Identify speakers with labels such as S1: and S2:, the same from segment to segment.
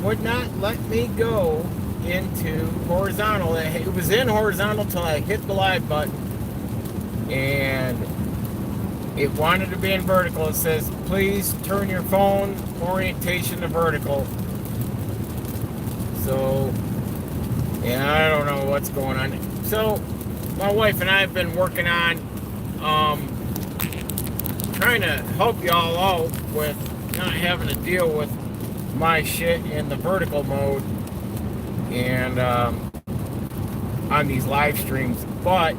S1: would not let me go into horizontal. It was in horizontal till I hit the live button, and it wanted to be in vertical. It says, please turn your phone orientation to vertical. So, yeah, I don't know what's going on. So, my wife and I have been working on trying to help y'all out with not having to deal with my shit in the vertical mode and on these live streams. But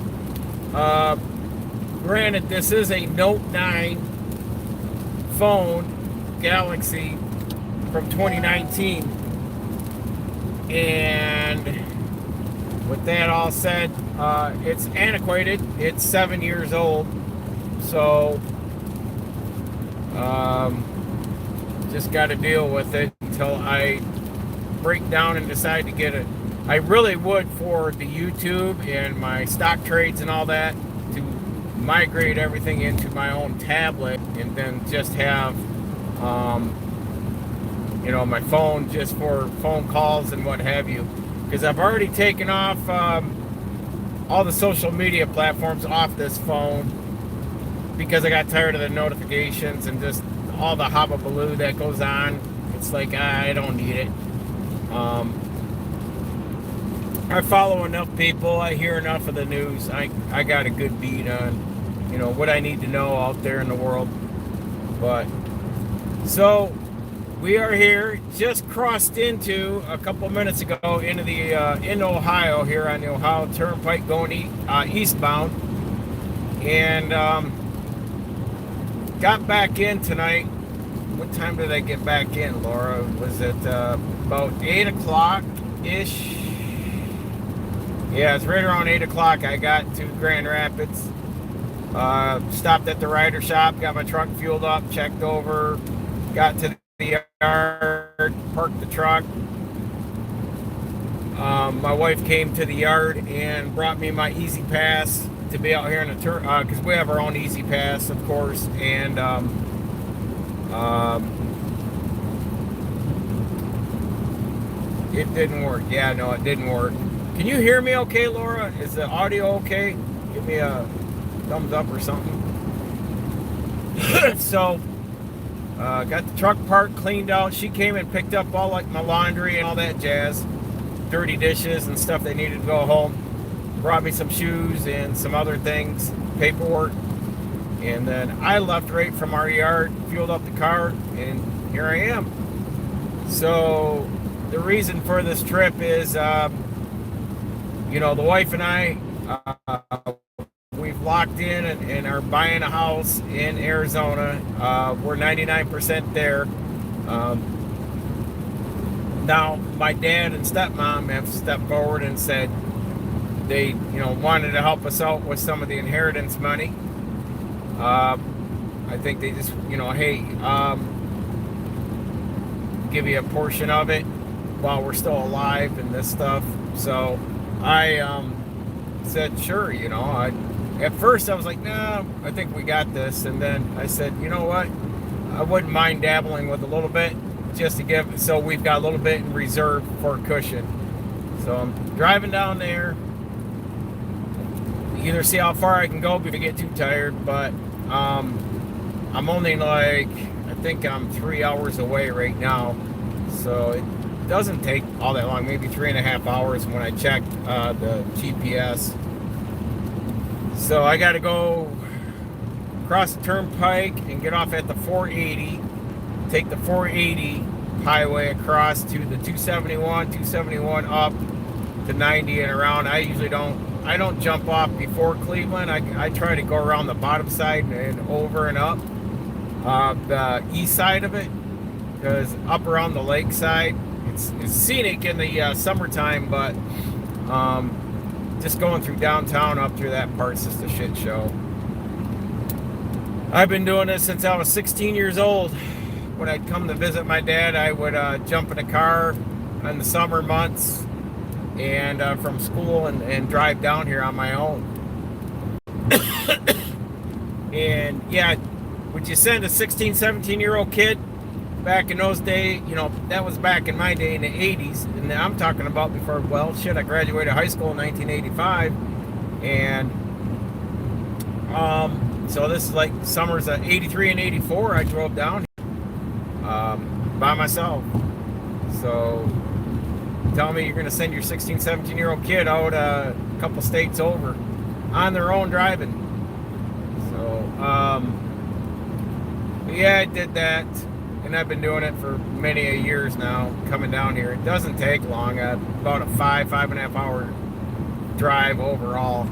S1: granted, this is a Note 9 phone, Galaxy, from 2019. And with that all said, it's antiquated. It's 7 years old. So just got to deal with it until I break down and decide to get it. I really would, for the YouTube and my stock trades and all that, to migrate everything into my own tablet and then just have my phone just for phone calls and what have you, because I've already taken off all the social media platforms off this phone because I got tired of the notifications and just all the hobbabaloo that goes on. It's like, I don't need it. I follow enough people. I hear enough of the news. I got a good beat on, what I need to know out there in the world. But, so, we are here. Just crossed into, a couple minutes ago, into the, in Ohio, here on the Ohio Turnpike going eastbound. And, got back in tonight. What time did I get back in, Laura? Was it about 8 o'clock-ish? Yeah, it's right around 8 o'clock. I got to Grand Rapids. Stopped at the rider shop, got my truck fueled up, checked over, got to the yard, parked the truck. My wife came to the yard and brought me my Easy Pass to be out here in the turn, because we have our own Easy Pass, of course, and it didn't work. Yeah, no, it didn't work. Can you hear me okay, Laura? Is the audio okay? Give me a thumbs up or something. So, got the truck parked, cleaned out. She came and picked up all like my laundry and all that jazz, dirty dishes and stuff that needed to go home. Brought me some shoes and some other things, paperwork, and then I left right from our yard, fueled up the car, and here I am. So the reason for this trip is, the wife and I, we've locked in and are buying a house in Arizona. We're 99% there. Now, my dad and stepmom have stepped forward and said they, wanted to help us out with some of the inheritance money. I think they just, hey, give you a portion of it while we're still alive and this stuff. So I said, sure, at first I was like, no, I think we got this. And then I said, you know what? I wouldn't mind dabbling with a little bit just to give, so we've got a little bit in reserve for a cushion. So I'm driving down there. Either see how far I can go before I get too tired, but I'm only I think I'm 3 hours away right now, so it doesn't take all that long, maybe 3.5 hours when I checked the GPS. So I got to go across the turnpike and get off at the 480, take the 480 highway across to the 271 up to 90 and around. I usually don't jump off before Cleveland. I try to go around the bottom side and over and up the east side of it, because up around the lake side, it's scenic in the summertime, but just going through downtown up through that part's just a shit show. I've been doing this since I was 16 years old. When I'd come to visit my dad, I would jump in a car in the summer months and from school and drive down here on my own. And yeah, would you send a 16, 17-year-old kid back in those days, that was back in my day in the 80s. And I'm talking about before, well, shit, I graduated high school in 1985. And so this is like summers of 83 and 84. I drove down by myself. So tell me you're going to send your 16, 17-year-old kid out a couple states over on their own driving. So, yeah, I did that. And I've been doing it for many a years now, coming down here. It doesn't take long, about a 5.5 hour drive overall.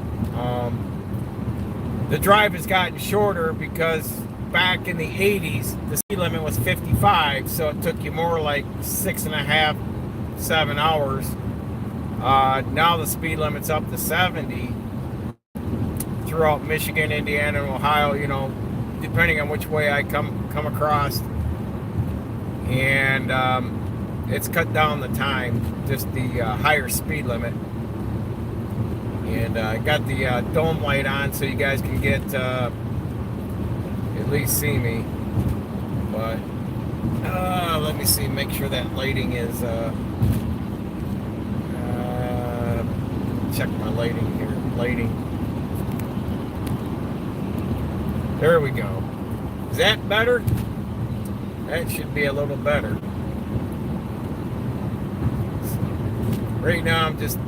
S1: The drive has gotten shorter because back in the 80s, the speed limit was 55, so it took you more like 6.5, 7 hours. Now the speed limit's up to 70 throughout Michigan, Indiana, and Ohio, depending on which way I come across. And it's cut down the time, just the higher speed limit. And I got the dome light on so you guys can get at least see me. But let me see, make sure that lighting is check my lighting here. Lighting. There we go. Is that better? That should be a little better. So, right now I'm just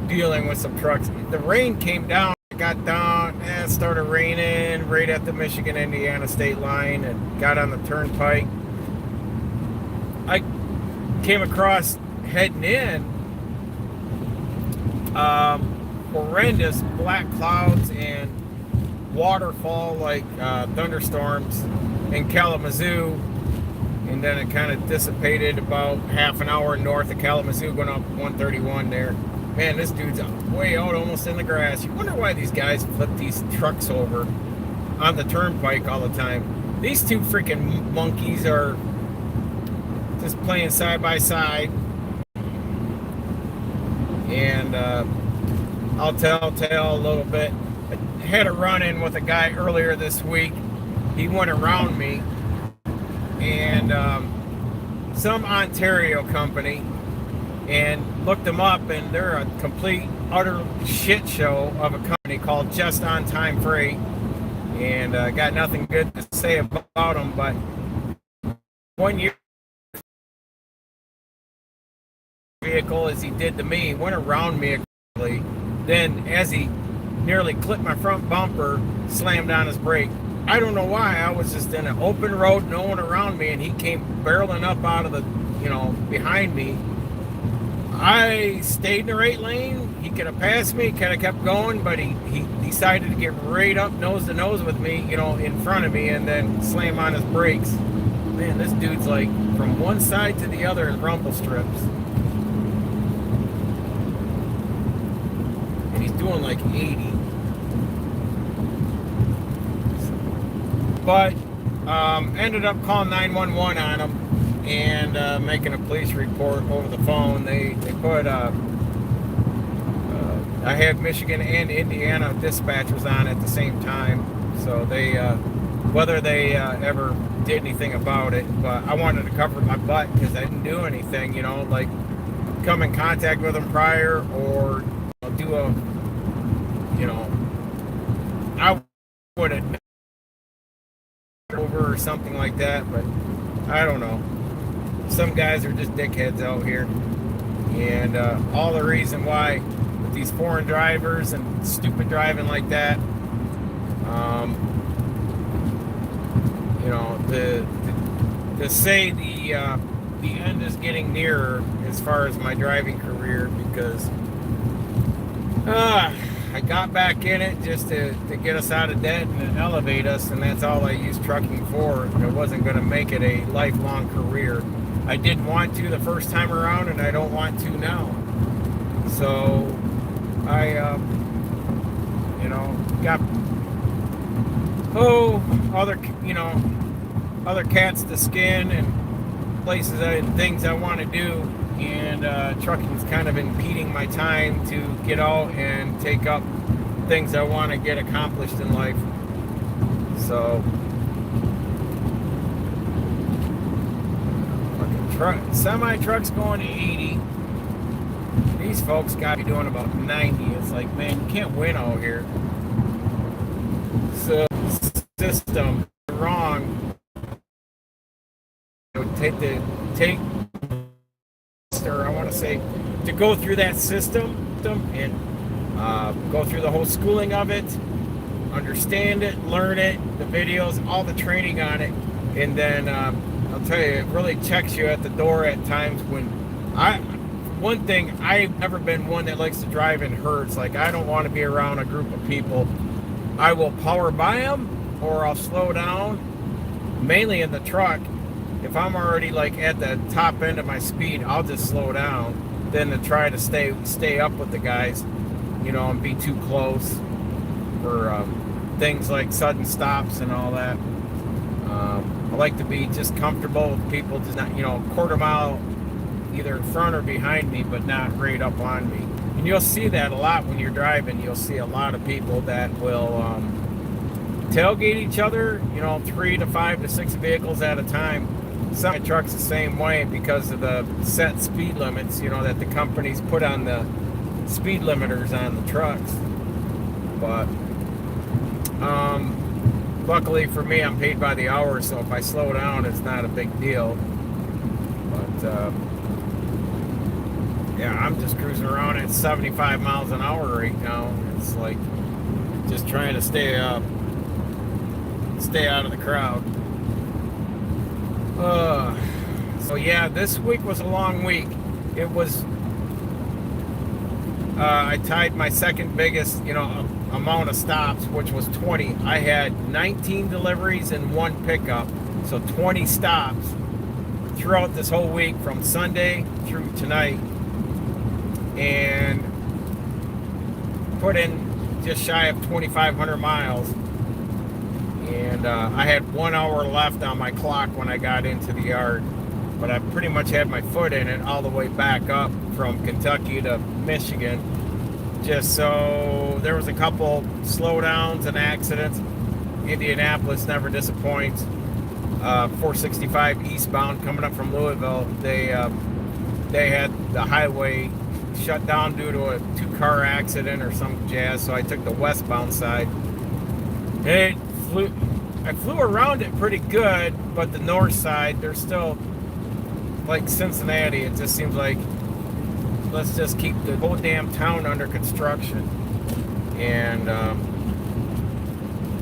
S1: dealing with some trucks. The rain came down. It got down. It started raining right at the Michigan-Indiana state line and got on the turnpike. I came across heading in horrendous black clouds and waterfall like thunderstorms in Kalamazoo, and then it kind of dissipated about half an hour north of Kalamazoo, going up 131 there. Man, this dude's way out almost in the grass. You wonder why these guys flip these trucks over on the turnpike all the time. These two freaking monkeys are just playing side by side. And I'll tell a little bit. I had a run-in with a guy earlier this week. He went around me, and some Ontario company, and looked them up, and they're a complete, utter shit show of a company called Just On Time Freight, and got nothing good to say about them. But 1 year vehicle, as he did to me, went around me quickly. Then, as he nearly clipped my front bumper, slammed on his brake. I don't know why. I was just in an open road, no one around me, and he came barreling up out of the, behind me. I stayed in the right lane. He could have passed me, kind of kept going, but he decided to get right up nose to nose with me, in front of me, and then slam on his brakes. Man, this dude's like from one side to the other in rumble strips. And he's doing like 80. But ended up calling 911 on him and making a police report over the phone. They put I had Michigan and Indiana dispatchers on at the same time, so they whether they ever did anything about it, but I wanted to cover my butt because I didn't do anything, like come in contact with them prior or do a, I would admit over or something like that, but I don't know. Some guys are just dickheads out here, and all the reason why with these foreign drivers and stupid driving like that, to say the end is getting nearer as far as my driving career, because I got back in it just to get us out of debt and elevate us, and that's all I used trucking for. I wasn't going to make it a lifelong career. I didn't want to the first time around, and I don't want to now. So I, got other cats to skin and places and things I want to do. And trucking's kind of impeding my time to get out and take up things I want to get accomplished in life. So Semi trucks going to 80. These folks got to be doing about 90. It's like, man, you can't win out here. So, system wrong. Take, or I want to say, to go through that system and go through the whole schooling of it, understand it, learn it, the videos, all the training on it, and then I'll tell you, it really checks you at the door at times when one thing, I've never been one that likes to drive in herds. Like, I don't want to be around a group of people. I will power by them or I'll slow down, mainly in the truck. If I'm already like at the top end of my speed, I'll just slow down than to try to stay up with the guys, and be too close for things like sudden stops and all that. I like to be just comfortable with people, just not, quarter mile either in front or behind me, but not right up on me. And you'll see that a lot when you're driving. You'll see a lot of people that will tailgate each other, 3 to 5 to 6 vehicles at a time. Some trucks the same way because of the set speed limits, that the companies put on the speed limiters on the trucks. But luckily for me, I'm paid by the hour, so if I slow down, it's not a big deal. But yeah, I'm just cruising around at 75 miles an hour right now. It's like just trying to stay out of the crowd. So yeah, this week was a long week. It was, I tied my second biggest, amount of stops, which was 20. I had 19 deliveries and 1 pickup, so 20 stops throughout this whole week from Sunday through tonight, and put in just shy of 2,500 miles. And I had 1 hour left on my clock when I got into the yard, but I pretty much had my foot in it all the way back up from Kentucky to Michigan. Just so there was a couple slowdowns and accidents. Indianapolis never disappoints. 465 eastbound coming up from Louisville, they had the highway shut down due to a 2-car accident or some jazz, so I took the westbound side. I flew around it pretty good, but the north side, there's still, like Cincinnati, it just seems like, let's just keep the whole damn town under construction. And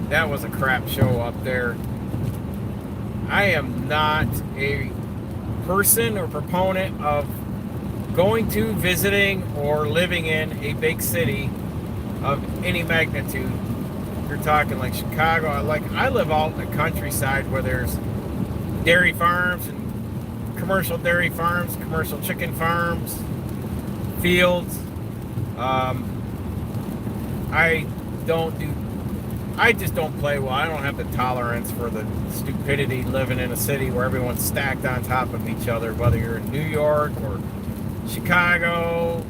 S1: that was a crap show up there. I am not a person or proponent of going to, visiting, or living in a big city of any magnitude. You're talking like Chicago. I live out in the countryside where there's dairy farms and commercial dairy farms, commercial chicken farms, fields. I just don't play well. I don't have the tolerance for the stupidity living in a city where everyone's stacked on top of each other, whether you're in New York or Chicago,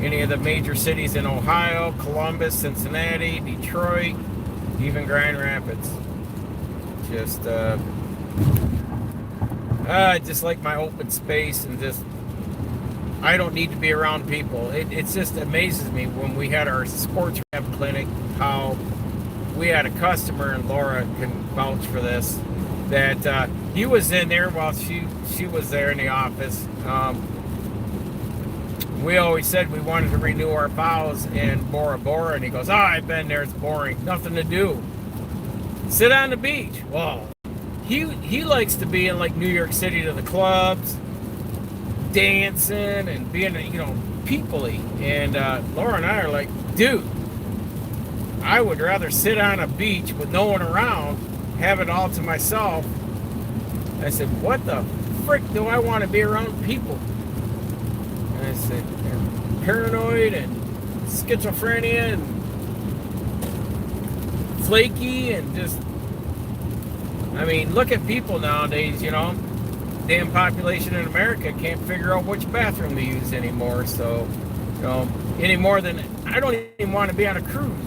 S1: any of the major cities in Ohio, Columbus, Cincinnati, Detroit, even Grand Rapids. I just like my open space, and I don't need to be around people. It just amazes me when we had our sports rehab clinic, how we had a customer, and Laura can vouch for this, that he was in there while she was there in the office. We always said we wanted to renew our vows in Bora Bora, and he goes, I've been there, it's boring, nothing to do. Sit on the beach. Well, he likes to be in like New York City to the clubs, dancing and being, people-y. And Laura and I are like, dude, I would rather sit on a beach with no one around, have it all to myself. I said, what the frick do I want to be around people? And I said, they're paranoid and schizophrenia and flaky and just, look at people nowadays, damn population in America can't figure out which bathroom to use anymore. So, any more than, I don't even want to be on a cruise.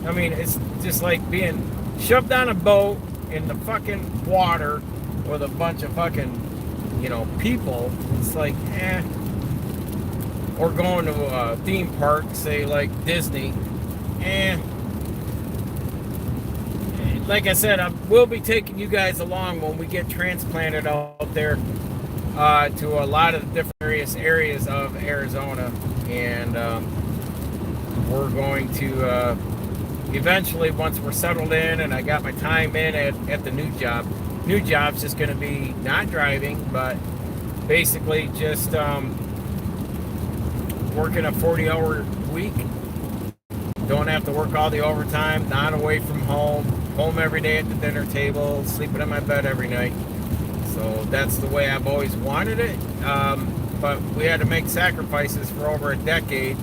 S1: It's just like being shoved on a boat in the fucking water with a bunch of fucking, people, it's like, or going to a theme park, say like Disney, like I said, I will be taking you guys along when we get transplanted out there to a lot of the different various areas of Arizona, and we're going to eventually, once we're settled in and I got my time in at the new job's just going to be not driving, but basically just working a 40-hour week. Don't have to work all the overtime, not away from home every day at the dinner table, sleeping in my bed every night. So that's the way I've always wanted it. But we had to make sacrifices for over a decade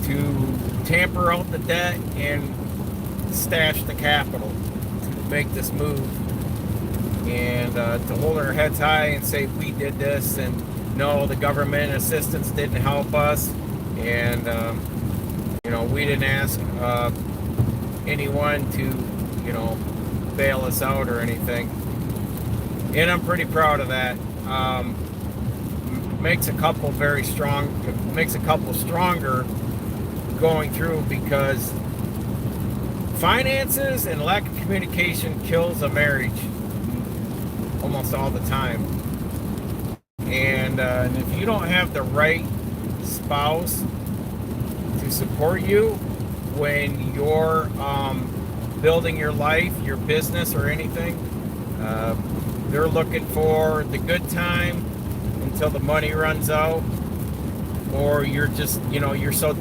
S1: to tamper out the debt and stash the capital to make this move, and to hold our heads high and say we did this, and no, the government assistance didn't help us, and we didn't ask anyone to bail us out or anything, and I'm pretty proud of that. Makes a couple stronger going through, because finances and lack of communication kills a marriage almost all the time. And if you don't have the right spouse to support you when you're building your life, your business, or anything, they're looking for the good time until the money runs out, or you're just, you're so,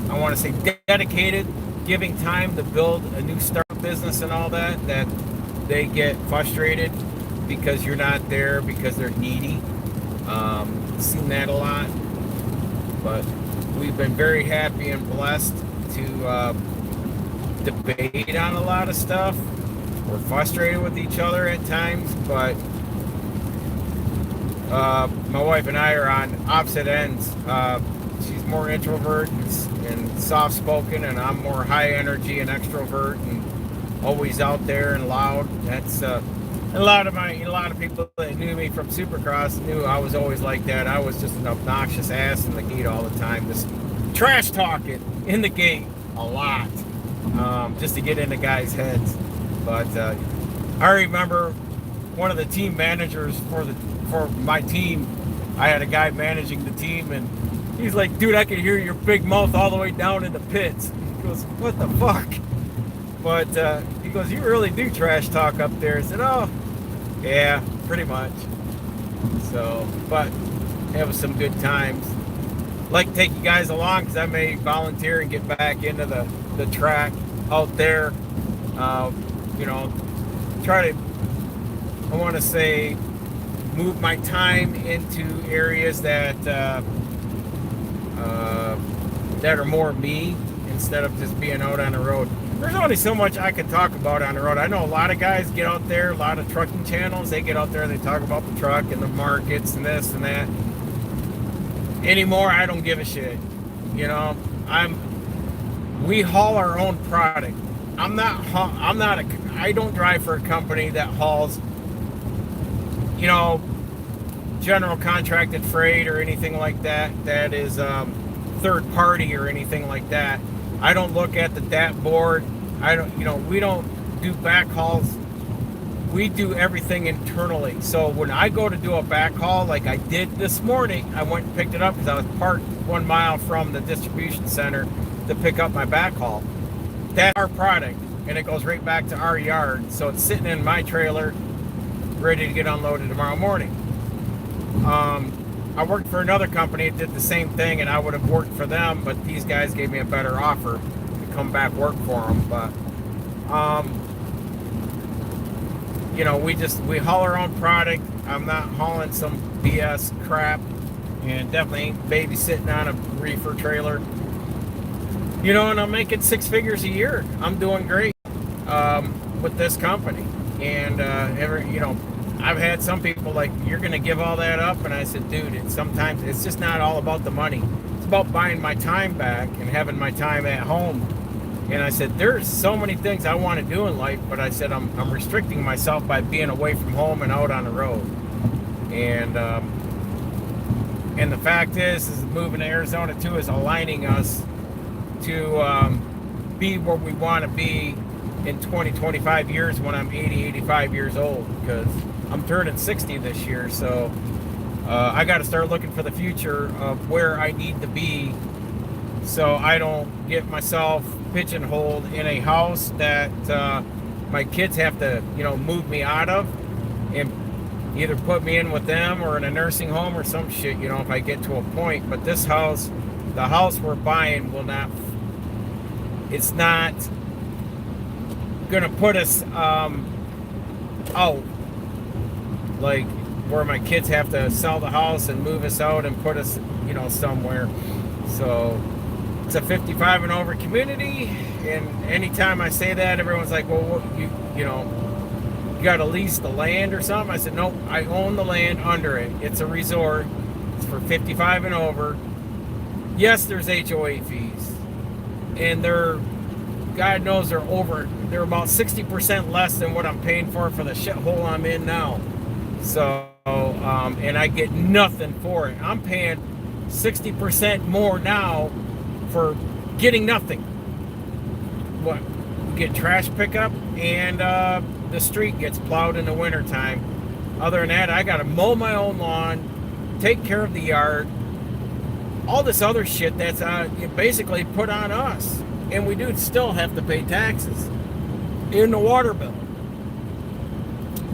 S1: I want to say, dedicated, giving time to build a new startup business and all that they get frustrated because you're not there, because they're needy. Seen that a lot, but we've been very happy and blessed to debate on a lot of stuff. We're frustrated with each other at times, but my wife and I are on opposite ends. She's more introvert and soft-spoken, and I'm more high energy and extrovert and always out there and loud. That's a lot of people that knew me from Supercross knew I was always like that. I was just an obnoxious ass in the gate all the time, just trash talking in the gate a lot, just to get into guys' heads. But I remember one of the team managers for my team. I had a guy managing the team, and he's like, "Dude, I can hear your big mouth all the way down in the pits." He goes, "What the fuck?" But he goes, "You really do trash talk up there." I said, "Oh, yeah, pretty much." So, but it was some good times. Like to take you guys along, because I may volunteer and get back into the track out there. Try to, I want to say, move my time into areas that are more me, instead of just being out on the road. There's only so much I can talk about on the road. I know a lot of guys get out there, a lot of trucking channels, they get out there, they talk about the truck and the markets and this and that. Anymore, I don't give a shit. We haul our own product. I don't drive for a company that hauls, general contracted freight or anything like that. That is third party or anything like that. I don't look at the DAT board. We don't do back hauls. We do everything internally. So when I go to do a back haul, like I did this morning, I went and picked it up because I was parked 1 mile from the distribution center to pick up my back haul. That's our product, and it goes right back to our yard. So it's sitting in my trailer, ready to get unloaded tomorrow morning. I worked for another company that did the same thing, and I would have worked for them, but these guys gave me a better offer to come back work for them. But we haul our own product. I'm not hauling some BS crap, and definitely ain't babysitting on a reefer trailer. And I'm making 6 figures a year. I'm doing great with this company. And I've had some people like, "You're going to give all that up?" And I said, "Dude, sometimes it's just not all about the money. It's about buying my time back and having my time at home And I said, there's so many things I want to do in life, but I said, I'm restricting myself by being away from home and out on the road. And the fact is moving to Arizona too is aligning us to be where we want to be in 20, 25 years when I'm 80, 85 years old, because I'm turning 60 this year. So I got to start looking for the future of where I need to be, so I don't get myself pigeonholed in a house that my kids have to, move me out of and either put me in with them or in a nursing home or some shit, if I get to a point. But this house, the house we're buying, it's not gonna put us out, like where my kids have to sell the house and move us out and put us, somewhere. So it's a 55 and over community, and anytime I say that, everyone's like, well, what, you got to lease the land or something? I said, nope, I own the land under it. It's a resort. It's for 55 and over. Yes, there's HOA fees, and God knows they're about 60% less than what I'm paying for the shithole I'm in now. So, and I get nothing for it. I'm paying 60% more now for getting nothing. What? We get trash pickup, and the street gets plowed in the wintertime. Other than that, I gotta mow my own lawn, take care of the yard, all this other shit that's basically put on us. And we do still have to pay taxes in the water bill.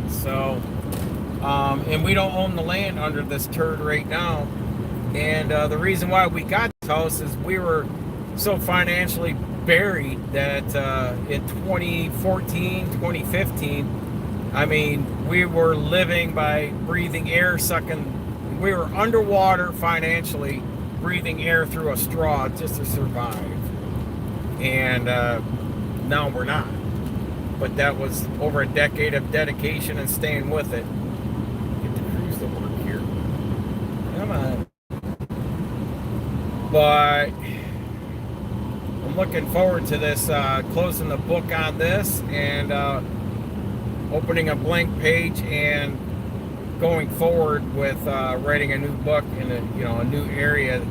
S1: So, and we don't own the land under this turd right now. And the reason why we got this house is we were so financially buried that in 2014, 2015, I mean, we were living by breathing air, sucking. We were underwater financially, breathing air through a straw just to survive. And now we're not. But that was over a decade of dedication and staying with it. Get the crews to work here. Come on. But I'm looking forward to this, closing the book on this and opening a blank page and going forward with writing a new book in a new area.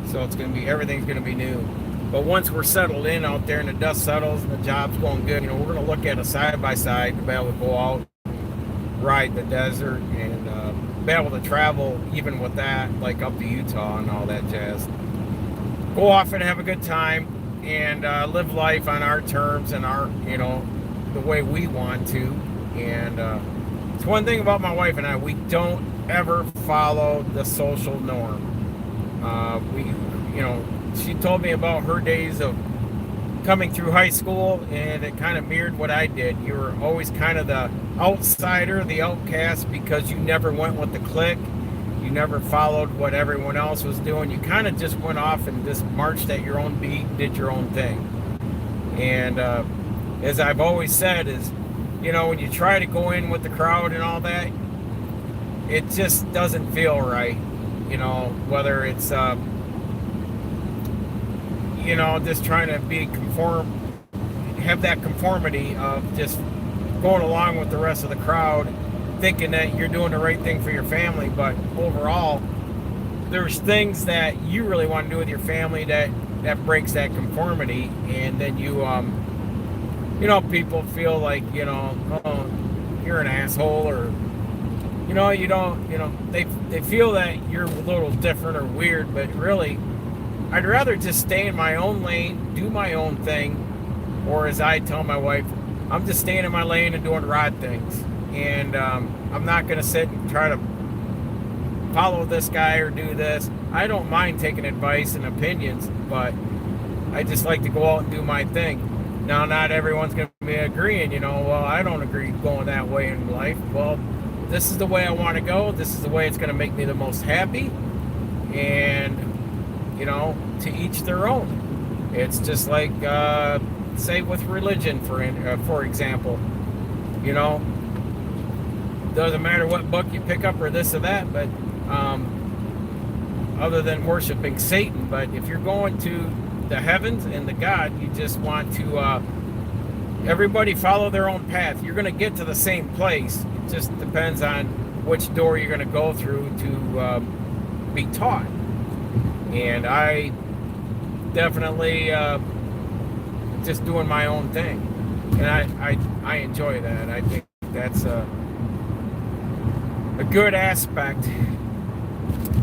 S1: So it's going to be, everything's going to be new. But once we're settled in out there and the dust settles and the job's going good, we're going to look at a side-by-side to be able to go out, ride the desert, and be able to travel even with that, like up to Utah and all that jazz. Go off and have a good time and live life on our terms and our, the way we want to. And it's one thing about my wife and I, we don't ever follow the social norm. She told me about her days of coming through high school, and it kind of mirrored what I did. You were always kind of the outsider, the outcast, because you never went with the clique. You never followed what everyone else was doing. You kind of just went off and just marched at your own beat, did your own thing. And as I've always said is, when you try to go in with the crowd and all that, it just doesn't feel right. Whether it's just trying to have that conformity of just going along with the rest of the crowd, thinking that you're doing the right thing for your family. But overall, there's things that you really want to do with your family that breaks that conformity, and then people feel like, oh, you're an asshole, or they feel that you're a little different or weird. But really, I'd rather just stay in my own lane, do my own thing, or as I tell my wife, I'm just staying in my lane and doing rod things. And I'm not going to sit and try to follow this guy or do this. I don't mind taking advice and opinions, but I just like to go out and do my thing. Now, not everyone's going to be agreeing, well, I don't agree going that way in life. Well, this is the way I want to go. This is the way it's going to make me the most happy. And to each their own. It's just like, say with religion, for example, doesn't matter what book you pick up or this or that, but other than worshiping Satan. But if you're going to the heavens and the God. You just want to everybody follow their own path. You're going to get to the same place. It just depends on which door you're going to go through to be taught. And I definitely just doing my own thing, and I enjoy that. I think that's a good aspect.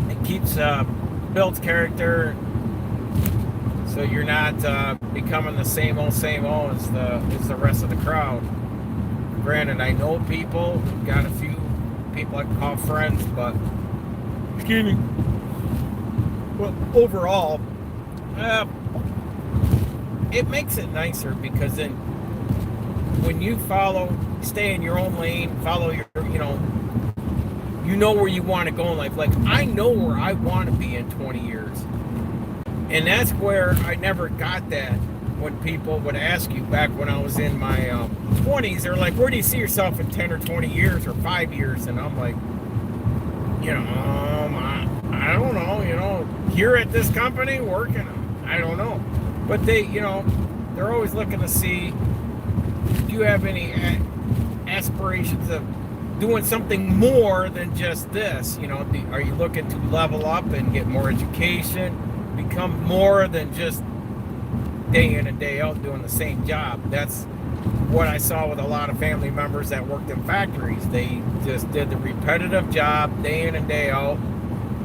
S1: It keeps builds character, so you're not becoming the same old as the rest of the crowd. Granted, I know people, got a few people I can call friends, but excuse me. Well, overall, it makes it nicer, because then when you stay in your own lane, follow your, you know where you want to go in life. Like, I know where I want to be in 20 years. And that's where I never got that when people would ask you back when I was in my 20s. They're like, where do you see yourself in 10 or 20 years or 5 years? And I'm like, I don't know, here at this company working, I don't know. But they, they're always looking to see, do you have any aspirations of doing something more than just this? Are you looking to level up and get more education, become more than just day in and day out doing the same job? That's what I saw with a lot of family members that worked in factories. They just did the repetitive job day in and day out,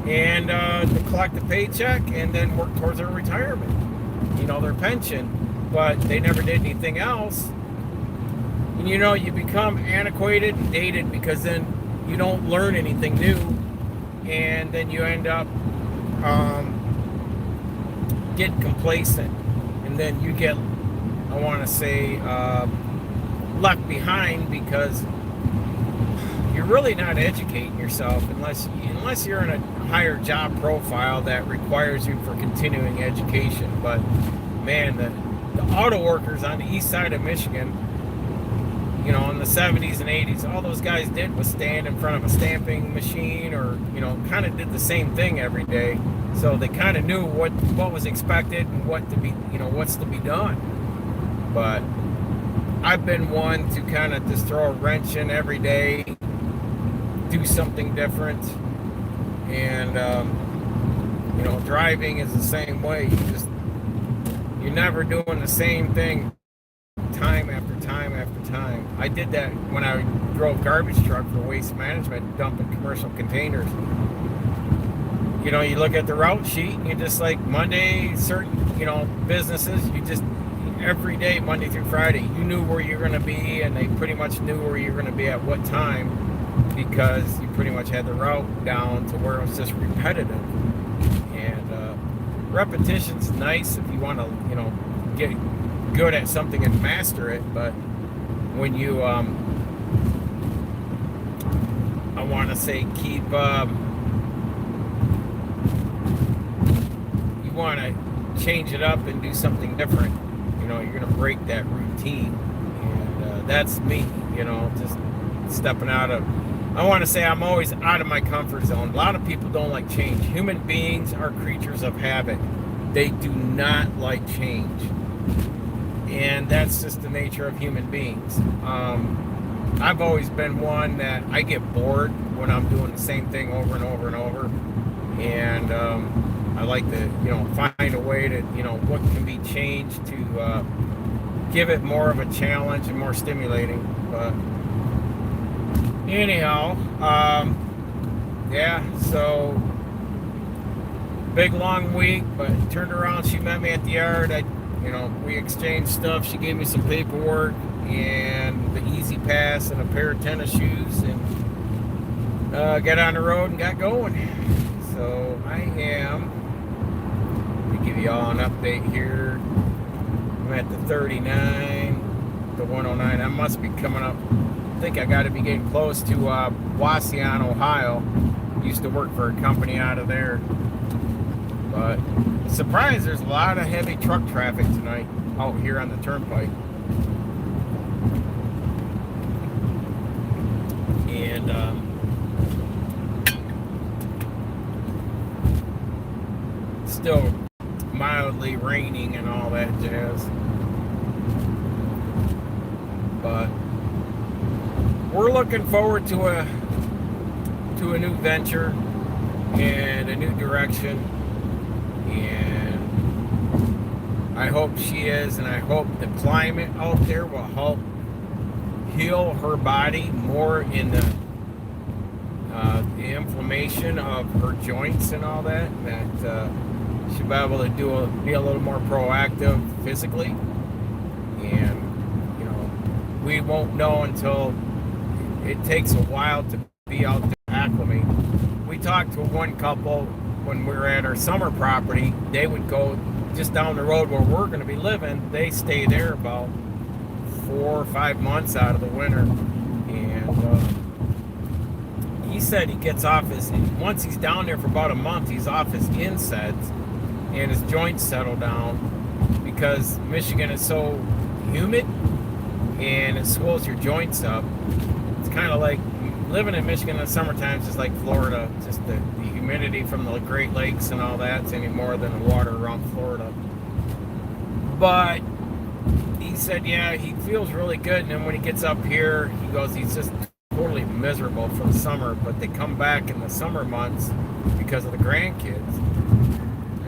S1: and to collect a paycheck and then work towards their retirement, their pension, but they never did anything else. And you become antiquated and dated, because then you don't learn anything new, and then you end up getting complacent, and then you get, I want to say, left behind, because you're really not educating yourself unless you're in a higher job profile that requires you for continuing education. But man, the auto workers on the east side of Michigan, in the 70s and 80s, all those guys did was stand in front of a stamping machine, or kind of did the same thing every day. So they kind of knew what was expected and what to be, what's to be done. But I've been one to kind of just throw a wrench in every day, do something different. And driving is the same way. You're never doing the same thing time after time after time. I did that when I drove garbage truck for waste management, dumping commercial containers. You look at the route sheet, and you just, like, Monday, certain businesses, you just, every day, Monday through Friday, you knew where you're going to be, and they pretty much knew where you're going to be at what time, because you pretty much had the route down to where it was just repetitive. And repetition's nice if you want to, get good at something and master it. But when you, I want to say, keep, you want to change it up and do something different, you're going to break that routine. And that's me, just stepping out of, I want to say, I'm always out of my comfort zone. A lot of people don't like change. Human beings are creatures of habit. They do not like change. And that's just the nature of human beings. I've always been one that I get bored when I'm doing the same thing over and over and over. And I like to, find a way to, what can be changed to give it more of a challenge and more stimulating. But anyhow, yeah, so big long week, but turned around, she met me at the yard. We exchanged stuff. She gave me some paperwork and the Easy Pass and a pair of tennis shoes, and got on the road and got going. So I am, to give you all an update here, I'm at the 39, the 109. I must be coming up, I think I got to be getting close to Wauseon, Ohio. Used to work for a company out of there. But surprised there's a lot of heavy truck traffic tonight out here on the turnpike. And still mildly constantly raining and all that jazz. But we're looking forward to a new venture and a new direction, and I hope she is, and I hope the climate out there will help heal her body more in the inflammation of her joints and all that. That she'll be able to be a little more proactive physically, and we won't know until it takes a while to be out there acclimate. We talked to one couple when we were at our summer property. They would go just down the road where we're going to be living. They stay there about 4 or 5 months out of the winter, and he said he gets off once he's down there for about a month, he's off his NSAIDs and his joints settle down, because Michigan is so humid and it swells your joints up. It's kind of like living in Michigan in the summer times is like Florida. Just the humidity from the Great Lakes and all that's any more than the water around Florida. But he said, yeah, he feels really good. And then when he gets up here, he goes, he's just totally miserable for the summer. But they come back in the summer months because of the grandkids.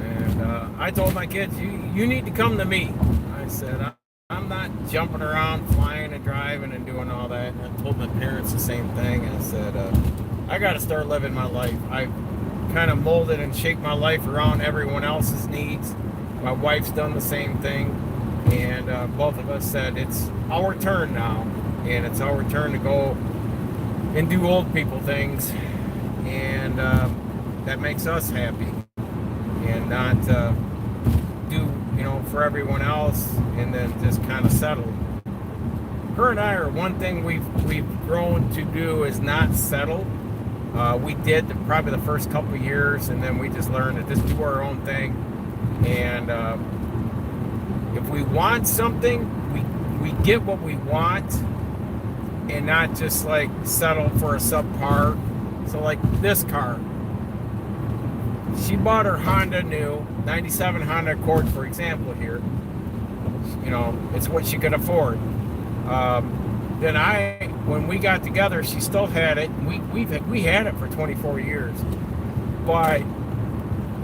S1: And I told my kids, you need to come to me. I said, I'm not jumping around, flying and driving and doing all that. And I told my parents the same thing. I said, I got to start living my life. I've kind of molded and shaped my life around everyone else's needs. My wife's done the same thing. And both of us said, it's our turn now. And it's our turn to go and do old people things. And that makes us happy. And not do for everyone else and then just kind of settle. Her and I are one thing we've grown to do is not settle. We did probably the first couple of years, and then we just learned to just do our own thing. And if we want something, we get what we want, and not just like settle for a subpar. So like this car, she bought her Honda new 97 Honda Accord, for example. Here, it's what she could afford. Then when we got together, she still had it. We had it for 24 years. But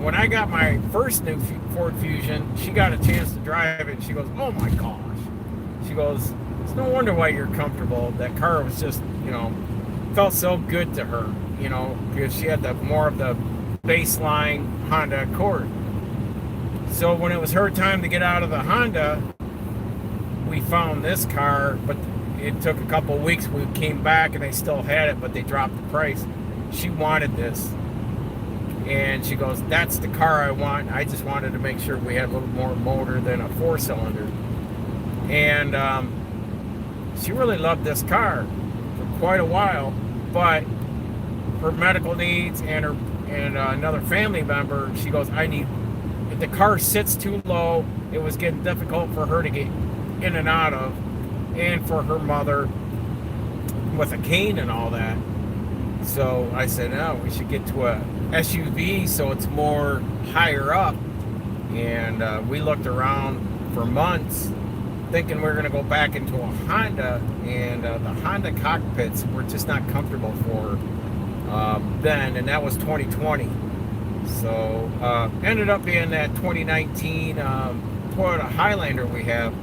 S1: when I got my first new Ford Fusion, she got a chance to drive it. She goes, "Oh my gosh!" She goes, "It's no wonder why you're comfortable." That car was just, felt so good to her, because she had more of the baseline Honda Accord. So when it was her time to get out of the Honda, we found this car, but it took a couple of weeks. We came back and they still had it, but they dropped the price. She wanted this, and she goes, "That's the car I want. I just wanted to make sure we had a little more motor than a 4-cylinder." And she really loved this car for quite a while, but her medical needs and another family member, she goes, if the car sits too low, it was getting difficult for her to get in and out of, and for her mother with a cane and all that. So I said, no, we should get to a SUV so it's more higher up. And we looked around for months thinking we were going to go back into a Honda, and the Honda cockpits were just not comfortable for then, and that was 2020. So ended up being that 2019 Toyota Highlander we have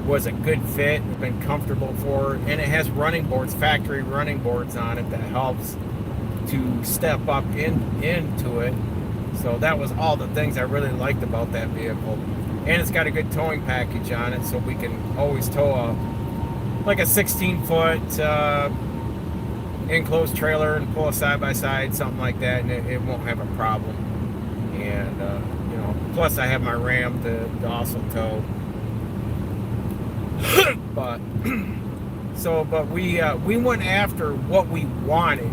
S1: was a good fit. It's been comfortable for her, and it has running boards, factory running boards on it that helps to step up into it. So that was all the things I really liked about that vehicle. And it's got a good towing package on it, so we can always tow like a 16-foot enclosed trailer and pull a side-by-side, something like that, and it won't have a problem. And plus I have my Ram to also tow. But we went after what we wanted,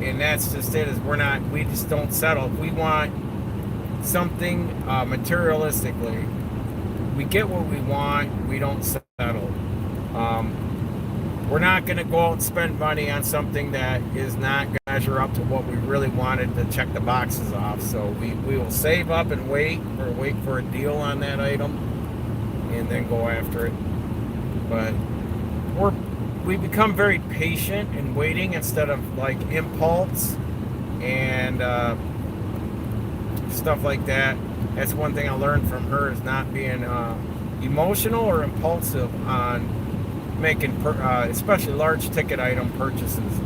S1: and that's just it. We just don't settle. If we want something materialistically, we get what we want. We don't settle. We're not going to go out and spend money on something that is not going measure up to what we really wanted to check the boxes off. So we will save up and wait for a deal on that item and then go after it. But we become very patient in waiting instead of like impulse and stuff like that. That's one thing I learned from her, is not being emotional or impulsive on making especially large ticket item purchases.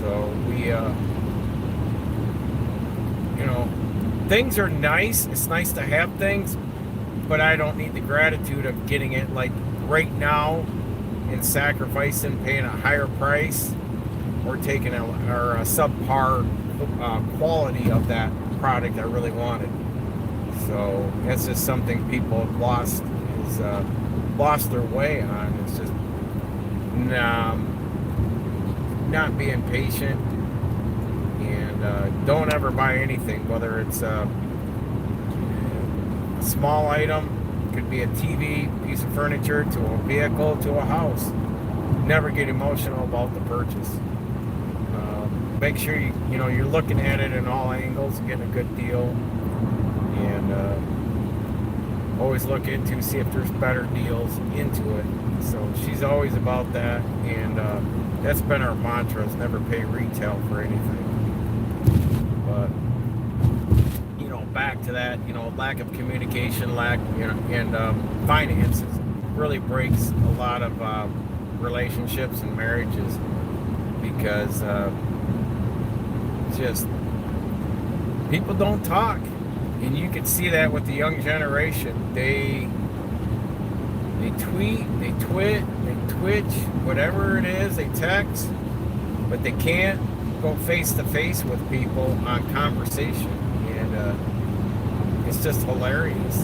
S1: So we things are nice. It's nice to have things, but I don't need the gratitude of getting it like right now and sacrificing, paying a higher price, or taking a subpar quality of that product I really wanted. So that's just something people have lost their way on. It's just not being patient, and don't ever buy anything, whether it's a small item, could be a TV, piece of furniture, to a vehicle, to a house. Never get emotional about the purchase. Make sure you're looking at it in all angles and getting a good deal, and always look into see if there's better deals into it. So she's always about that, and that's been our mantra, is never pay retail for anything. But back to that, lack of communication, and finances really breaks a lot of relationships and marriages, because just people don't talk. And you can see that with the young generation. They tweet, they twit, they twitch, whatever it is, they text, but they can't go face to face with people on conversation. And it's just hilarious.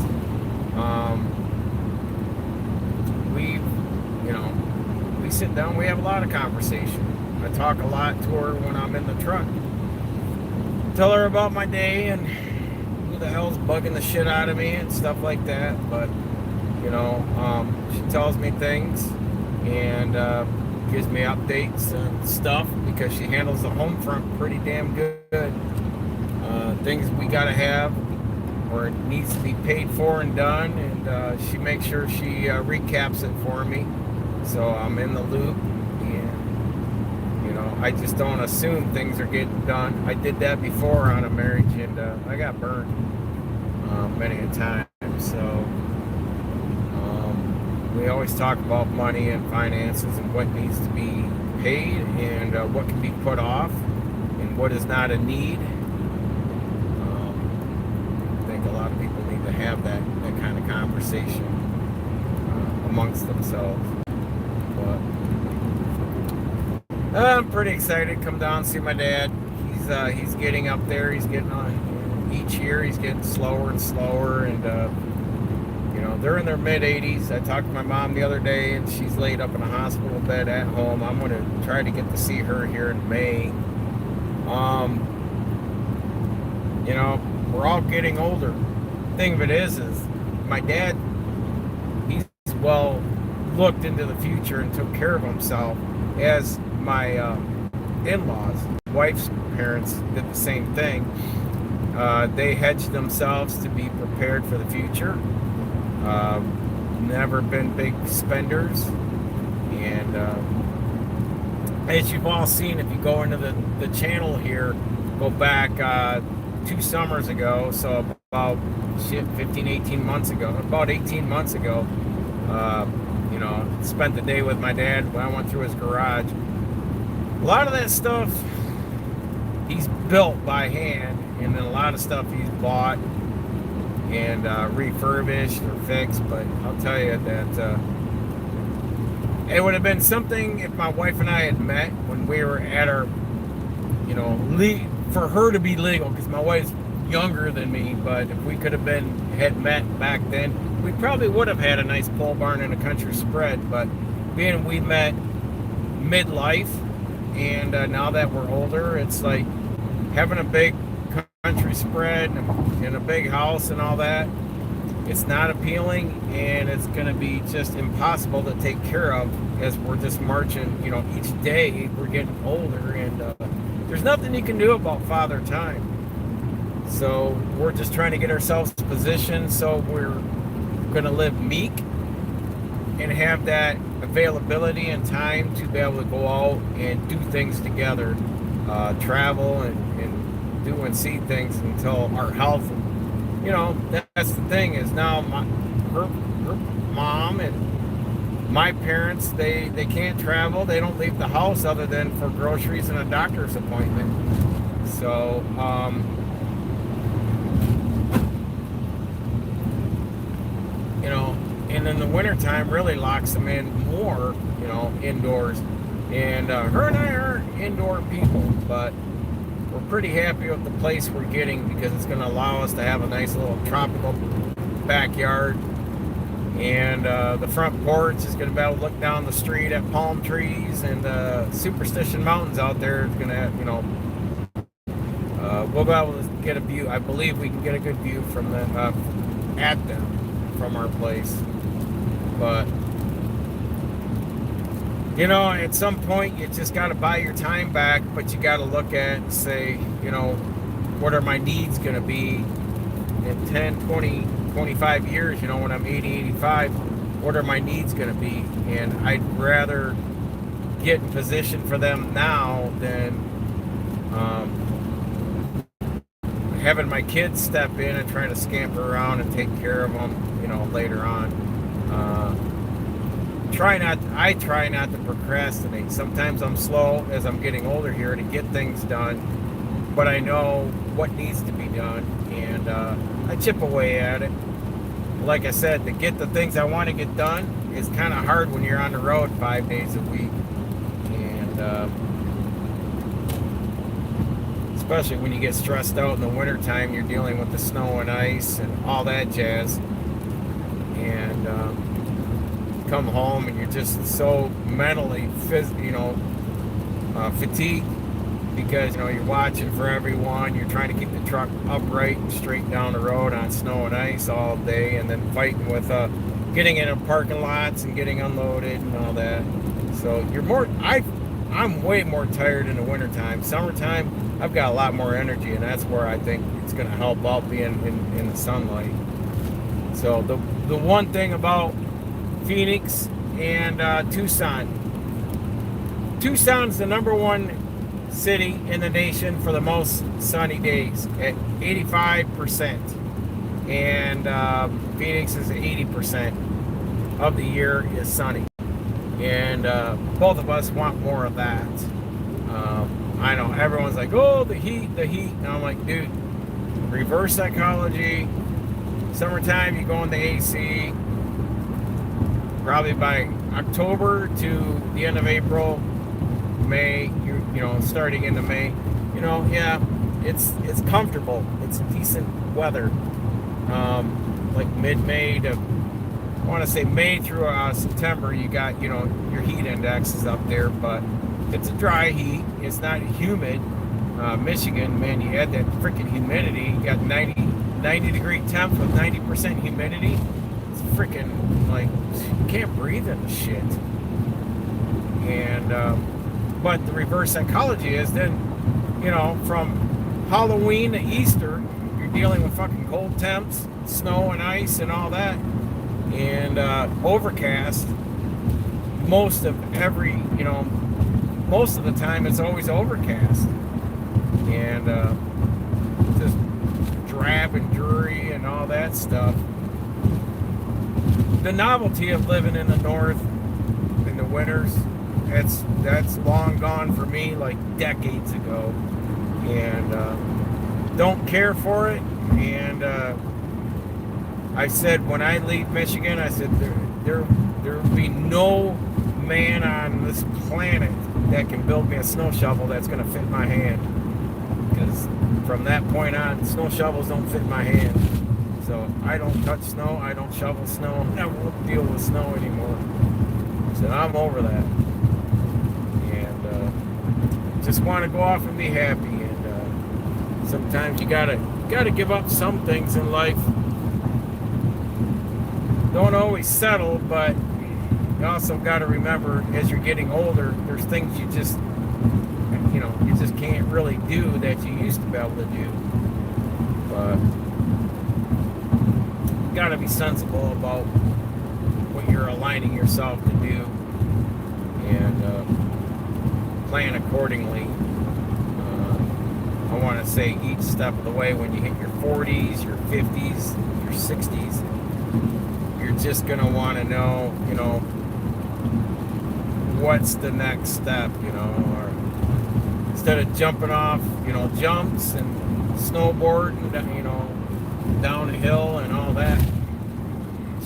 S1: We sit down, we have a lot of conversation. I talk a lot to her when I'm in the truck. Tell her about my day and who the hell's bugging the shit out of me and stuff like that. But she tells me things and gives me updates and stuff, because she handles the home front pretty damn good. Things we gotta have, or it needs to be paid for and done, and she makes sure she recaps it for me, so I'm in the loop. And I just don't assume things are getting done. I did that before on a marriage, and I got burned many a time. So we always talk about money and finances and what needs to be paid, and what can be put off, and what is not a need. I think a lot of people need to have that kind of conversation amongst themselves. But I'm pretty excited to come down and see my dad. He's getting up there. He's getting on. Each year he's getting slower and slower, and they're in their mid-80s. I talked to my mom the other day, and she's laid up in a hospital bed at home. I'm going to try to get to see her here in May. We're all getting older. The thing of it is my dad, he's well looked into the future and took care of himself, as my in-laws, wife's parents, did the same thing. They hedged themselves to be prepared for the future. Never been big spenders, and as you've all seen, if you go into the channel here, go back 2 summers ago, so about 18 months ago, spent the day with my dad when I went through his garage. A lot of that stuff he's built by hand, and then a lot of stuff he's bought and refurbished or fixed. But I'll tell you that it would have been something if my wife and I had met when we were at our, for her to be legal, because my wife's younger than me. But if we had met back then, we probably would have had a nice pole barn and a country spread. But being we met midlife, and now that we're older, it's like having a big country spread and a big house and all that. It's not appealing, and it's going to be just impossible to take care of as we're just marching. Each day we're getting older, and there's nothing you can do about Father Time. So we're just trying to get ourselves positioned so we're going to live meek and have that availability and time to be able to go out and do things together, travel and do and see things until our health. You know, that's the thing is now her mom and my parents, they can't travel. They don't leave the house other than for groceries and a doctor's appointment. So, you know, and in the wintertime really locks them in more, you know, indoors. And her and I are indoor people, but we're pretty happy with the place we're getting because it's going to allow us to have a nice little tropical backyard. And the front porch is going to be able to look down the street at palm trees and Superstition Mountains out there. It's going to have, you know, we'll be able to get a view. I believe we can get a good view from the at them from our place. But you know, at some point you just got to buy your time back, but you got to look at and say, you know, what are my needs going to be in 10, 20, 25 years, you know, when I'm 80, 85, what are my needs going to be? And I'd rather get in position for them now than having my kids step in and try to scamper around and take care of them, you know, later on. I try not to procrastinate. Sometimes I'm slow as I'm getting older here to get things done, but I know what needs to be done, and I chip away at it. Like I said, to get the things I want to get done is kind of hard when you're on the road 5 days a week, and especially when you get stressed out in the wintertime, you're dealing with the snow and ice and all that jazz, and come home and you're just so mentally fatigued because, you know, you're watching for everyone, you're trying to keep the truck upright and straight down the road on snow and ice all day, and then fighting with getting in parking lots and getting unloaded and all that. So I'm way more tired in the wintertime. Summertime, I've got a lot more energy, and that's where I think it's going to help out being in the sunlight. So the one thing about Phoenix and Tucson's the #1 city in the nation for the most sunny days at 85%, and Phoenix is 80% of the year is sunny, and both of us want more of that. I know everyone's like, oh, the heat, and I'm like, dude, reverse psychology. Summertime, you go in the AC. Probably by October to the end of April, May, you know, starting into May, you know, yeah, it's comfortable. It's decent weather. Like mid-May to, I want to say May through September, you got, you know, your heat index is up there, but it's a dry heat. It's not humid. Michigan, man, you add that freaking humidity. You got 90 degree temps with 90% humidity. It's freaking like, you can't breathe in the shit. And but the reverse psychology is then, you know, from Halloween to Easter, you're dealing with fucking cold temps, snow and ice and all that, and overcast. Most of the time it's always overcast, and just drab and dreary and all that stuff. The novelty of living in the north in the winters, that's long gone for me, like decades ago, and don't care for it. And I said when I leave Michigan, I said there will be no man on this planet that can build me a snow shovel that's going to fit my hand, because from that point on, snow shovels don't fit my hand. So I don't touch snow, I don't shovel snow, I never will deal with snow anymore. So I'm over that. And just want to go off and be happy. And sometimes you gotta give up some things in life. Don't always settle, but you also got to remember, as you're getting older, there's things you just, you you just can't really do that you used to be able to do. But you got to be sensible about what you're aligning yourself to do, and plan accordingly. I want to say each step of the way, when you hit your 40s, your 50s, your 60s, you're just going to want to know, what's the next step, or instead of jumping off, jumps and snowboard and, down a hill and all that.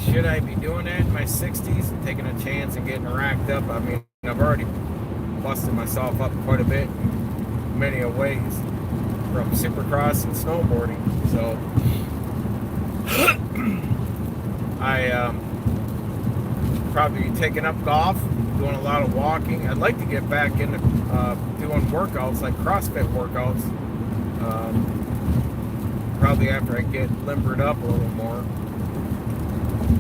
S1: Should I be doing that in my 60s and taking a chance and getting racked up? I mean, I've already busted myself up quite a bit in many ways from supercross and snowboarding. So I probably be taking up golf, doing a lot of walking. I'd like to get back into doing workouts, like CrossFit workouts. Probably after I get limbered up a little more.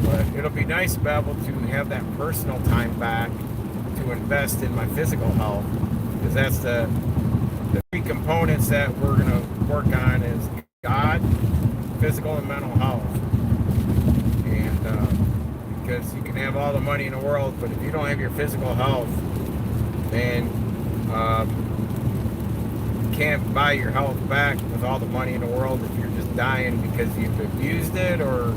S1: But it'll be nice to be able to have that personal time back to invest in my physical health, because that's the three components that we're going to work on is God, physical, and mental health. And because you can have all the money in the world, but if you don't have your physical health, then you can't buy your health back with all the money in the world if you're just dying because you've abused it or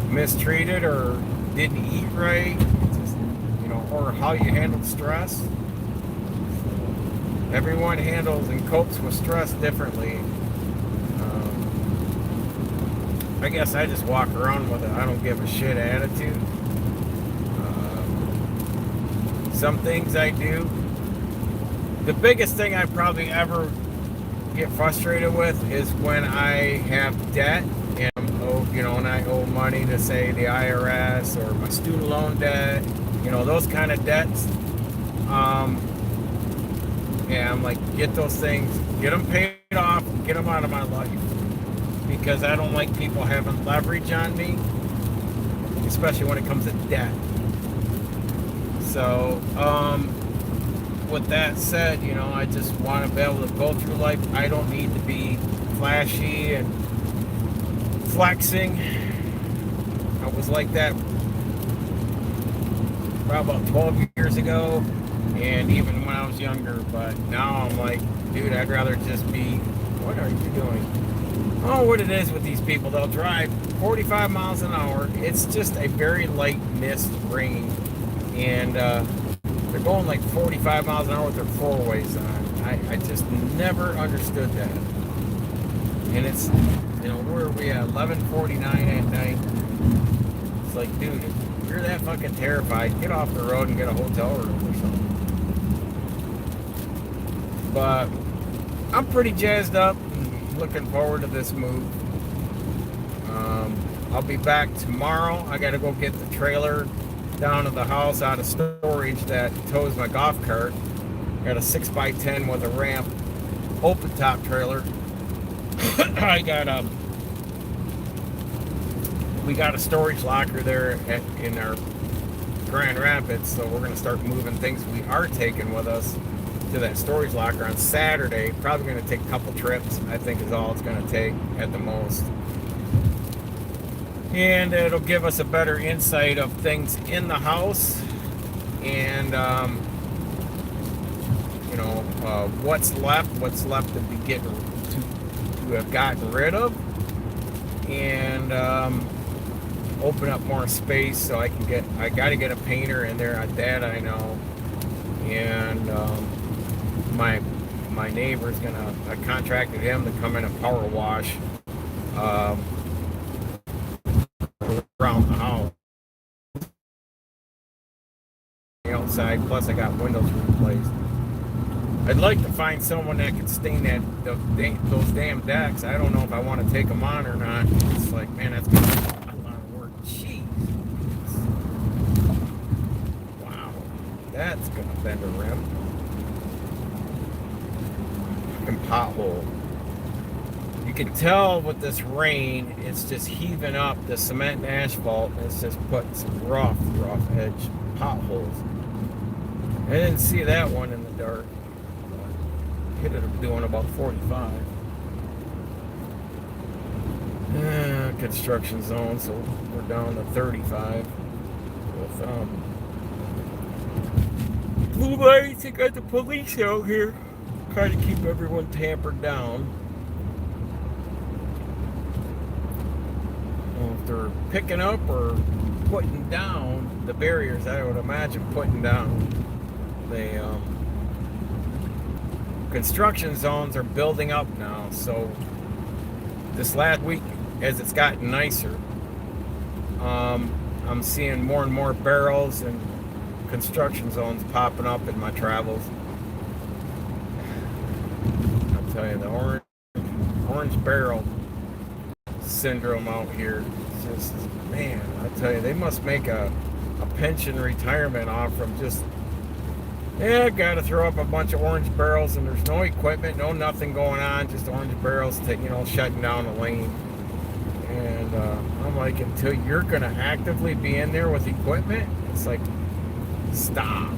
S1: mistreated or didn't eat right, just, or how you handled stress. Everyone handles and copes with stress differently. I guess I just walk around with I don't give a shit attitude. Some things I do. The biggest thing I probably ever get frustrated with is when I have debt and and I owe money to, say, the IRS or my student loan debt, those kind of debts. Yeah, I'm like, get those things, get them paid off, get them out of my life, because I don't like people having leverage on me, especially when it comes to debt. So, with that said, I just want to be able to go through life. I don't need to be flashy and flexing. I was like that about 12 years ago, and even when I was younger, but now I'm like, dude, I'd rather just be, what are you doing? Oh, what it is with these people, they'll drive 45 miles an hour. It's just a very light mist rain, and they're going like 45 miles an hour with their four-ways on. I just never understood that. And it's, where are we at? 11:49 at night. It's like, dude, if you're that fucking terrified, get off the road and get a hotel room or something. But I'm pretty jazzed up and looking forward to this move. I'll be back tomorrow. I got to go get the trailer down to the house out of storage that tows my golf cart. Got a 6x10 with a ramp, open top trailer. We got a storage locker there in our Grand Rapids, so we're gonna start moving things we are taking with us to that storage locker on Saturday. Probably gonna take a couple trips, I think, is all it's gonna take at the most. And it'll give us a better insight of things in the house, and what's left to be to have gotten rid of, and open up more space so I got to get a painter in there. That I know, and my neighbor's I contracted him to come in and power wash around the house, the outside. Plus, I got windows replaced. I'd like to find someone that could stain those damn decks. I don't know if I want to take them on or not. It's like, man, that's gonna be a lot of work. Jeez. Wow, that's gonna bend a rim. Fucking pothole. You can tell with this rain, it's just heaving up the cement and asphalt, and it's just putting some rough edge potholes. I didn't see that one in the dark. hit it doing about 45. Construction zone, so we're down to 35 with blue lights. I got the police out here trying to keep everyone tampered down. I don't know if they're picking up or putting down the barriers. I would imagine putting down. They construction zones are building up now, so this last week, as it's gotten nicer, I'm seeing more and more barrels and construction zones popping up in my travels. I'll tell you, the orange barrel syndrome out here, it's just, man, I tell you, they must make a pension retirement off from just, yeah, got to throw up a bunch of orange barrels and there's no equipment, no nothing going on, just orange barrels, shutting down a lane. And I'm like, until you're going to actively be in there with equipment, it's like, stop.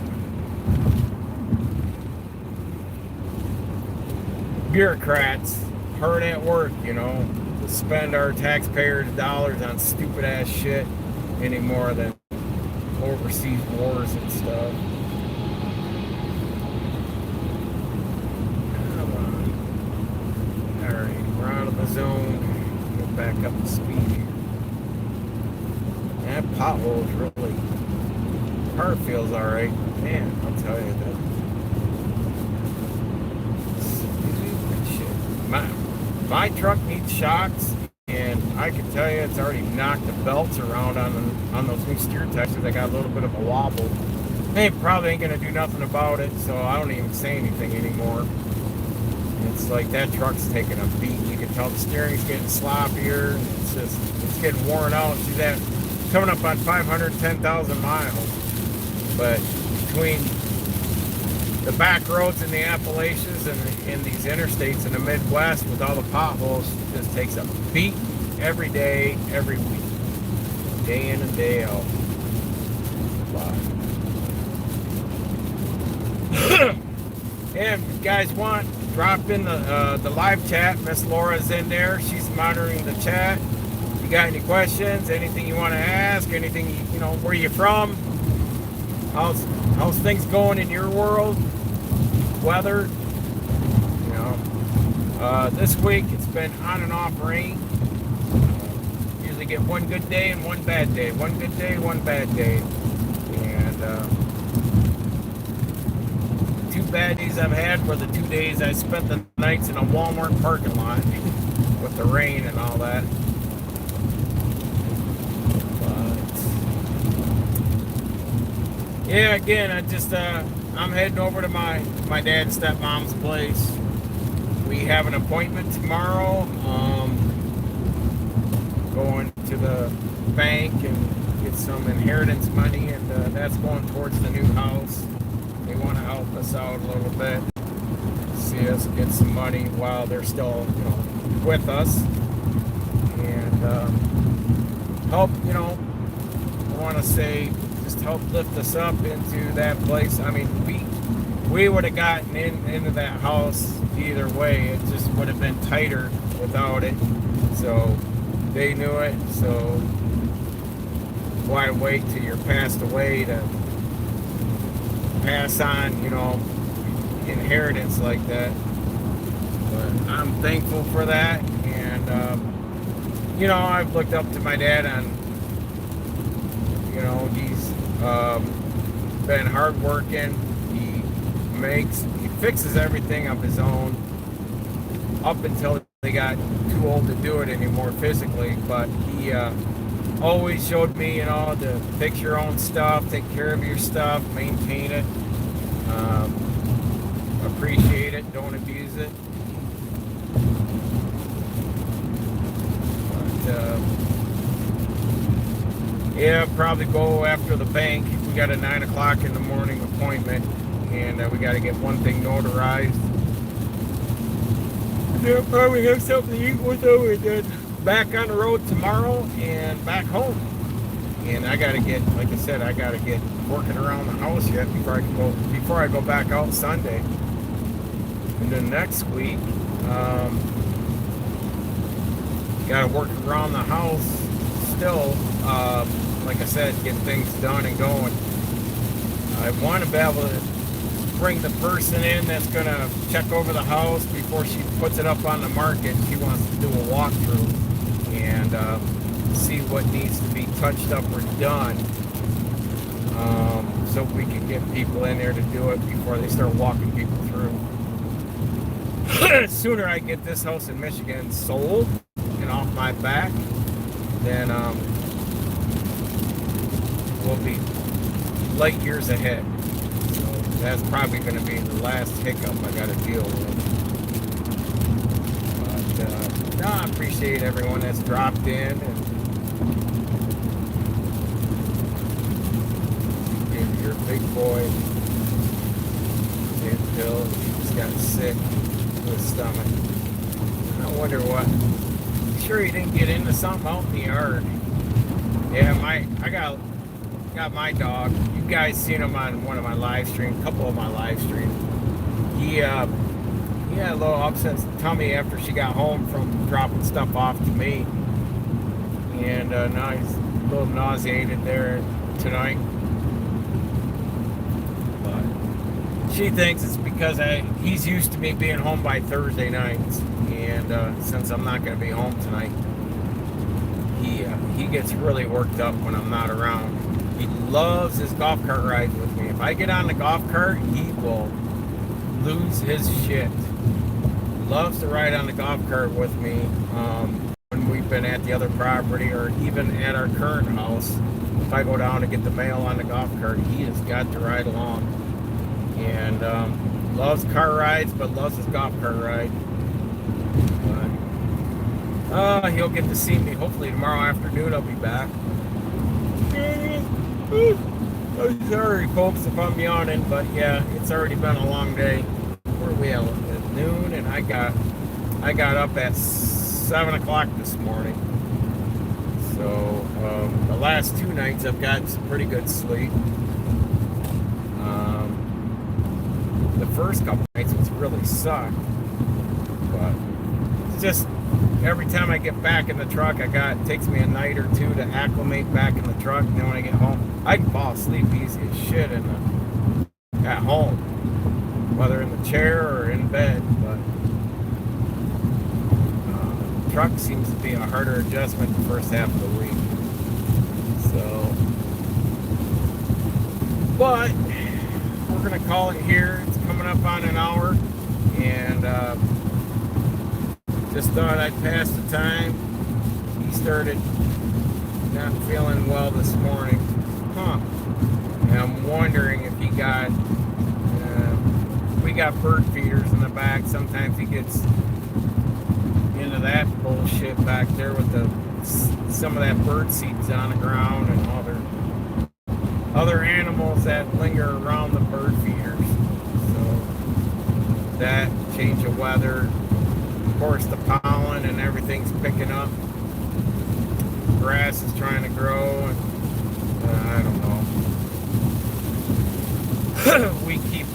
S1: Bureaucrats hard at work, to spend our taxpayers' dollars on stupid ass shit any more than overseas wars and stuff. Come on. Alright, we're out of the zone. Get back up to speed here. That pothole is really, car feels alright. Man, I'll tell you that. My truck needs shocks, and I can tell you it's already knocked the belts around on those new steer tires. I got a little bit of a wobble. They probably ain't gonna do nothing about it, so I don't even say anything anymore. It's like that truck's taking a beat. You can tell the steering's getting sloppier. It's getting worn out. See that coming up on 510,000 miles. But between the back roads in the Appalachians and in these interstates in the Midwest with all the potholes, it just takes a beat every day, every week, day in and day out. And if you guys want, drop in the live chat. Miss Laura's in there. She's monitoring the chat. If you got any questions, anything you want to ask, anything, where you from? How's things going in your world? Weather, this week it's been on and off rain. Usually get one good day and one bad day. One good day, one bad day. And 2 bad days I've had were the 2 days I spent the nights in a Walmart parking lot with the rain and all that. But yeah, again, I'm heading over to my dad and stepmom's place. We have an appointment tomorrow. Going to the bank and get some inheritance money, and that's going towards the new house. They want to help us out a little bit, see us get some money while they're still, with us, and help. I want to say, just help lift us up into that place. I mean, we would have gotten into that house either way. It just would have been tighter without it. So they knew it. So why wait till you're passed away to pass on, inheritance like that? But I'm thankful for that. And, I've looked up to my dad on, he's been hardworking. He fixes everything of his own up until they got too old to do it anymore physically. But he always showed me, to fix your own stuff, take care of your stuff, maintain it, appreciate it, don't abuse it. But yeah, probably go after the bank. We got a 9 o'clock in the morning appointment. And we got to get one thing notarized. They'll probably have something to eat with them, and then back on the road tomorrow and back home. And I got to get, like I said, working around the house yet before I go back out Sunday. And then next week, got to work around the house still. Like I said, getting things done and going. I want to be able to bring the person in that's going to check over the house before she puts it up on the market. She wants to do a walkthrough and see what needs to be touched up or done, so we can get people in there to do it before they start walking people through. Sooner I get this house in Michigan sold and off my back, then we'll be light years ahead. So that's probably going to be the last hiccup I got to deal with. But no, I appreciate everyone that's dropped in and gave your big boy a pill. He just got sick to his stomach. I wonder what. Sure he didn't get into something out in the yard. Yeah, I got my dog. You guys seen him on one of my live streams, a couple of my live streams. He had a little upset tummy after she got home from dropping stuff off to me, and now he's a little nauseated there tonight. But she thinks it's because he's used to me being home by Thursday nights, and since I'm not going to be home tonight, he gets really worked up when I'm not around. He loves his golf cart rides with me. If I get on the golf cart, he will lose his shit. Loves to ride on the golf cart with me when we've been at the other property or even at our current house. If I go down to get the mail on the golf cart, he has got to ride along. And loves car rides, but loves his golf cart ride. But he'll get to see me hopefully tomorrow afternoon. I'll be back. I'm sorry, folks, if I'm yawning, but yeah, it's already been a long day. Where are we at noon? And I got up at 7 o'clock this morning. So the last 2 nights I've gotten some pretty good sleep. The first couple nights it's really sucked, but it's just every time I get back in the truck, it takes me a night or two to acclimate back in the truck. And then when I get home, I can fall asleep easy as shit at home, whether in the chair or in bed. But the truck seems to be a harder adjustment the first half of the week. So, but we're gonna call it here. It's coming up on an hour, and just thought I'd pass the time. He started not feeling well this morning. And I'm wondering if he got, we got bird feeders in the back. Sometimes he gets into that bullshit back there with some of that bird seeds on the ground and other animals that linger around the bird feeders. So that change of weather, of course, the pollen and everything's picking up. Grass is trying to grow, and I don't know. we keep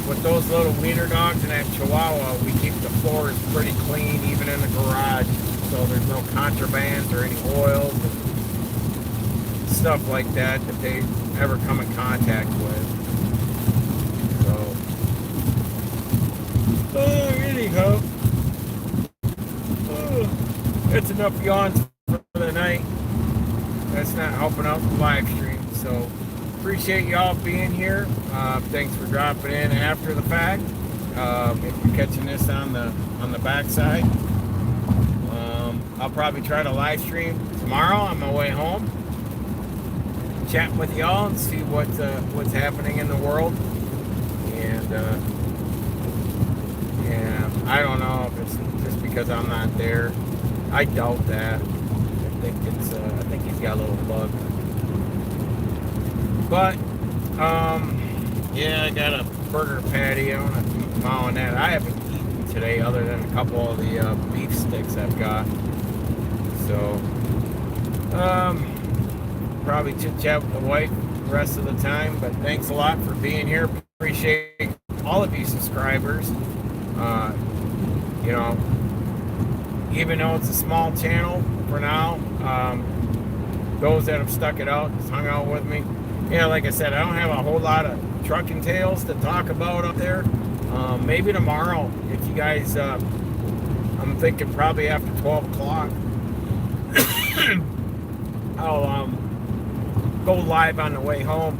S1: with those little wiener dogs and that Chihuahua. We keep the floors pretty clean, even in the garage, so there's no contrabands or any oils and stuff like that they ever come in contact with. So, anyhow, that's enough yawns for the night. That's not helping out the live stream. So, appreciate y'all being here. Thanks for dropping in after the fact. If you're catching this on the backside, I'll probably try to live stream tomorrow on my way home, chat with y'all and see what's happening in the world. And yeah, I don't know if it's just because I'm not there. I doubt that. I think he's got a little bug. But yeah, I got a burger patty. I want to keep following that. I haven't eaten today other than a couple of the beef sticks I've got. So probably chit chat with the wife the rest of the time. But thanks a lot for being here. Appreciate all all of you subscribers. You know, even though it's a small channel for now, those that have stuck it out, just hung out with me. Yeah, like I said, I don't have a whole lot of trucking tales to talk about up there. Maybe tomorrow, if you guys, I'm thinking probably after 12 o'clock, I'll go live on the way home.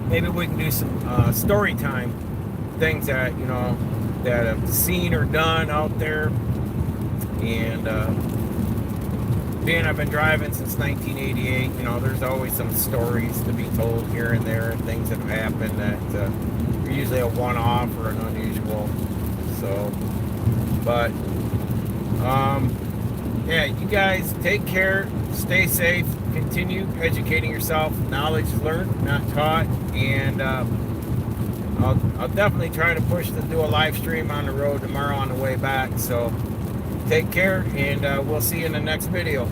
S1: Maybe we can do some story time things that, you know, that I've seen or done out there. And being I've been driving since 1988, you know, there's always some stories to be told here and there, and things that have happened that are usually a one-off or an unusual. So, but yeah, you guys take care, stay safe, continue educating yourself. Knowledge is learned, not taught. And I'll definitely try to push to do a live stream on the road tomorrow on the way back. So take care, and we'll see you in the next video.